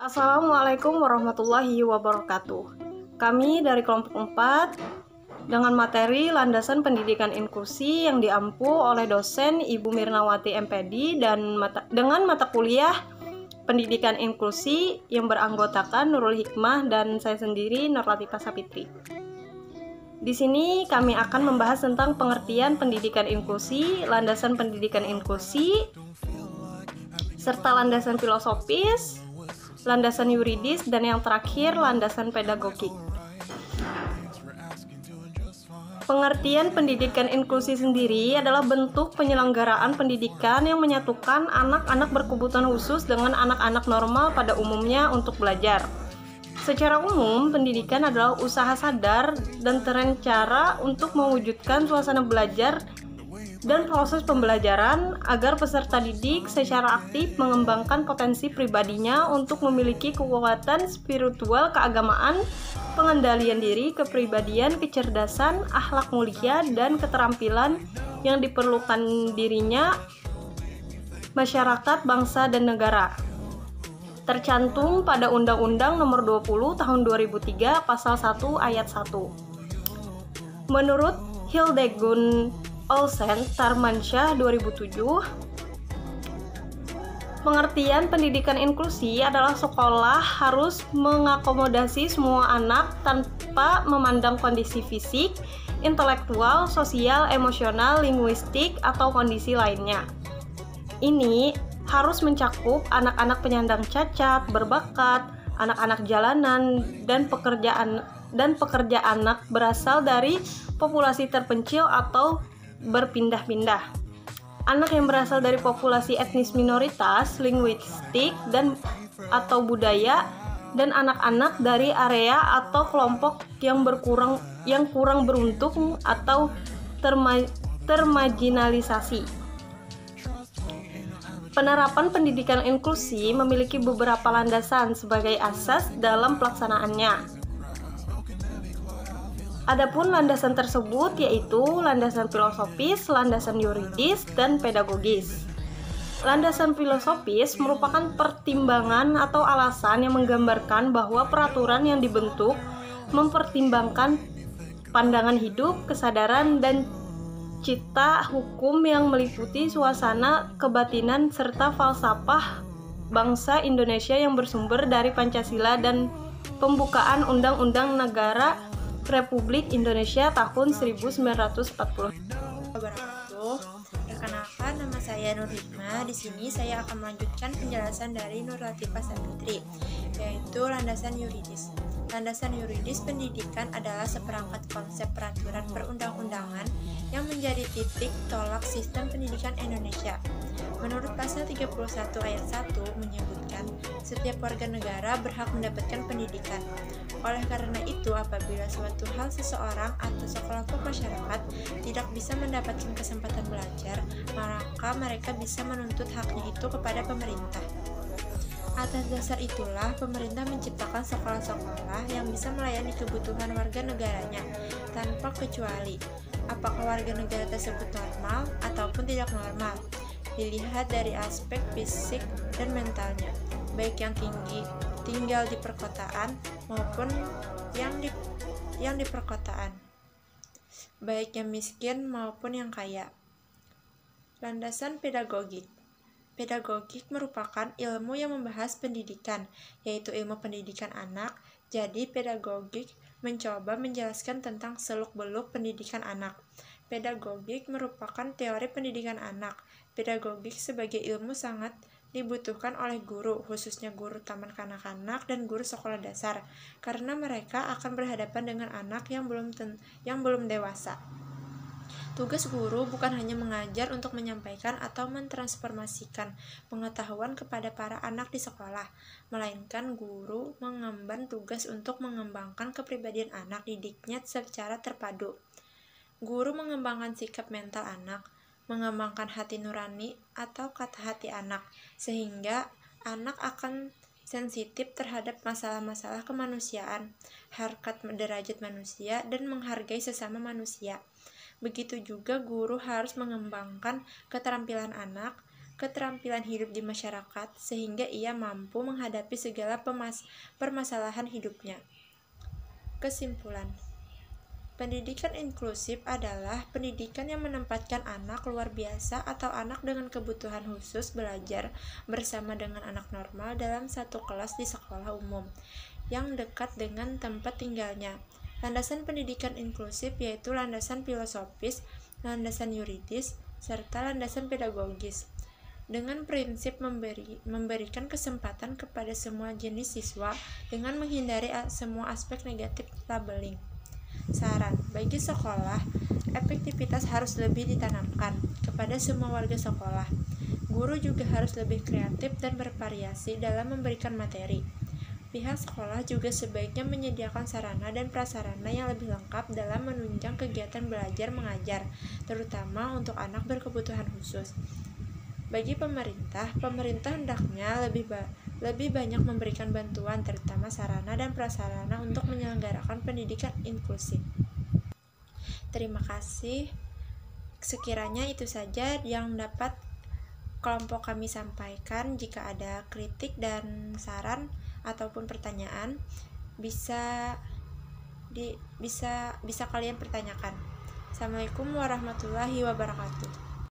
Assalamualaikum warahmatullahi wabarakatuh. Kami dari kelompok 4 dengan materi landasan pendidikan inklusi yang diampu oleh dosen Ibu Mirnawati MPD dan dengan mata kuliah pendidikan inklusi yang beranggotakan Nurul Hikmah dan saya sendiri Nur Latifah Sapitri. Di sini kami akan membahas tentang pengertian pendidikan inklusi, landasan pendidikan inklusi, serta landasan filosofis, landasan yuridis, dan yang terakhir landasan pedagogik. Pengertian pendidikan inklusi sendiri adalah bentuk penyelenggaraan pendidikan yang menyatukan anak-anak berkebutuhan khusus dengan anak-anak normal pada umumnya untuk belajar. Secara umum, pendidikan adalah usaha sadar dan terencana untuk mewujudkan suasana belajar dan proses pembelajaran agar peserta didik secara aktif mengembangkan potensi pribadinya untuk memiliki kekuatan spiritual, keagamaan, pengendalian diri, kepribadian, kecerdasan, akhlak mulia, dan keterampilan yang diperlukan dirinya, masyarakat, bangsa, dan negara. Tercantum pada Undang-Undang Nomor 20 Tahun 2003 Pasal 1 Ayat 1. Menurut Hildegund Olsen Tarmansyah 2007, pengertian pendidikan inklusi adalah sekolah harus mengakomodasi semua anak tanpa memandang kondisi fisik, intelektual, sosial, emosional, linguistik, atau kondisi lainnya. Ini harus mencakup anak-anak penyandang cacat, berbakat, anak-anak jalanan, dan pekerja anak berasal dari populasi terpencil atau berpindah-pindah, anak yang berasal dari populasi etnis minoritas, linguistik, dan atau budaya, dan anak-anak dari area atau kelompok yang kurang beruntung atau termarginalisasi. Penerapan pendidikan inklusi memiliki beberapa landasan sebagai asas dalam pelaksanaannya. Adapun landasan tersebut yaitu landasan filosofis, landasan yuridis, dan pedagogis. Landasan filosofis merupakan pertimbangan atau alasan yang menggambarkan bahwa peraturan yang dibentuk mempertimbangkan pandangan hidup, kesadaran, dan cita hukum yang meliputi suasana kebatinan serta falsafah bangsa Indonesia yang bersumber dari Pancasila dan pembukaan Undang-Undang Negara Republik Indonesia tahun 1940. Perkenalkan, nama saya Nur Hikmah. Di sini saya akan melanjutkan penjelasan dari Nur Latifah Sapitri, yaitu landasan yuridis. Landasan yuridis pendidikan adalah seperangkat konsep peraturan perundang-undangan yang menjadi titik tolak sistem pendidikan Indonesia. Menurut pasal 31 ayat 1 menyebutkan setiap warga negara berhak mendapatkan pendidikan. Oleh karena itu, apabila suatu hal seseorang atau sekelompok masyarakat tidak bisa mendapatkan kesempatan belajar, maka mereka bisa menuntut haknya itu kepada pemerintah. Atas dasar itulah, pemerintah menciptakan sekolah-sekolah yang bisa melayani kebutuhan warga negaranya tanpa kecuali apakah warga negara tersebut normal ataupun tidak normal. Dilihat dari aspek fisik dan mentalnya, baik yang tinggal di perkotaan maupun yang di perkotaan, baik yang miskin maupun yang kaya. Landasan pedagogik. Pedagogik merupakan ilmu yang membahas pendidikan, yaitu ilmu pendidikan anak. Jadi pedagogik mencoba menjelaskan tentang seluk-beluk pendidikan anak. Pedagogik merupakan teori pendidikan anak. Pedagogik sebagai ilmu sangat dibutuhkan oleh guru, khususnya guru taman kanak-kanak dan guru sekolah dasar, karena mereka akan berhadapan dengan anak yang belum dewasa. Tugas guru bukan hanya mengajar untuk menyampaikan atau mentransformasikan pengetahuan kepada para anak di sekolah, melainkan guru mengemban tugas untuk mengembangkan kepribadian anak didiknya secara terpadu. Guru mengembangkan sikap mental anak, mengembangkan hati nurani atau kata hati anak, sehingga anak akan sensitif terhadap masalah-masalah kemanusiaan, harkat derajat manusia, dan menghargai sesama manusia. Begitu juga guru harus mengembangkan keterampilan anak, keterampilan hidup di masyarakat sehingga ia mampu menghadapi segala permasalahan hidupnya. Kesimpulan, pendidikan inklusif adalah pendidikan yang menempatkan anak luar biasa atau anak dengan kebutuhan khusus belajar bersama dengan anak normal dalam satu kelas di sekolah umum yang dekat dengan tempat tinggalnya. Landasan pendidikan inklusif yaitu landasan filosofis, landasan yuridis, serta landasan pedagogis. Dengan prinsip memberikan kesempatan kepada semua jenis siswa dengan menghindari semua aspek negatif labeling. Saran, bagi sekolah, efektivitas harus lebih ditanamkan kepada semua warga sekolah. Guru juga harus lebih kreatif dan bervariasi dalam memberikan materi. Pihak sekolah juga sebaiknya menyediakan sarana dan prasarana yang lebih lengkap dalam menunjang kegiatan belajar mengajar, terutama untuk anak berkebutuhan khusus. Bagi pemerintah hendaknya lebih banyak memberikan bantuan, terutama sarana dan prasarana untuk menyelenggarakan pendidikan inklusif. Terima kasih. Sekiranya itu saja yang dapat kelompok kami sampaikan. Jika ada kritik dan saran ataupun pertanyaan, bisa kalian pertanyakan. Assalamualaikum warahmatullahi wabarakatuh.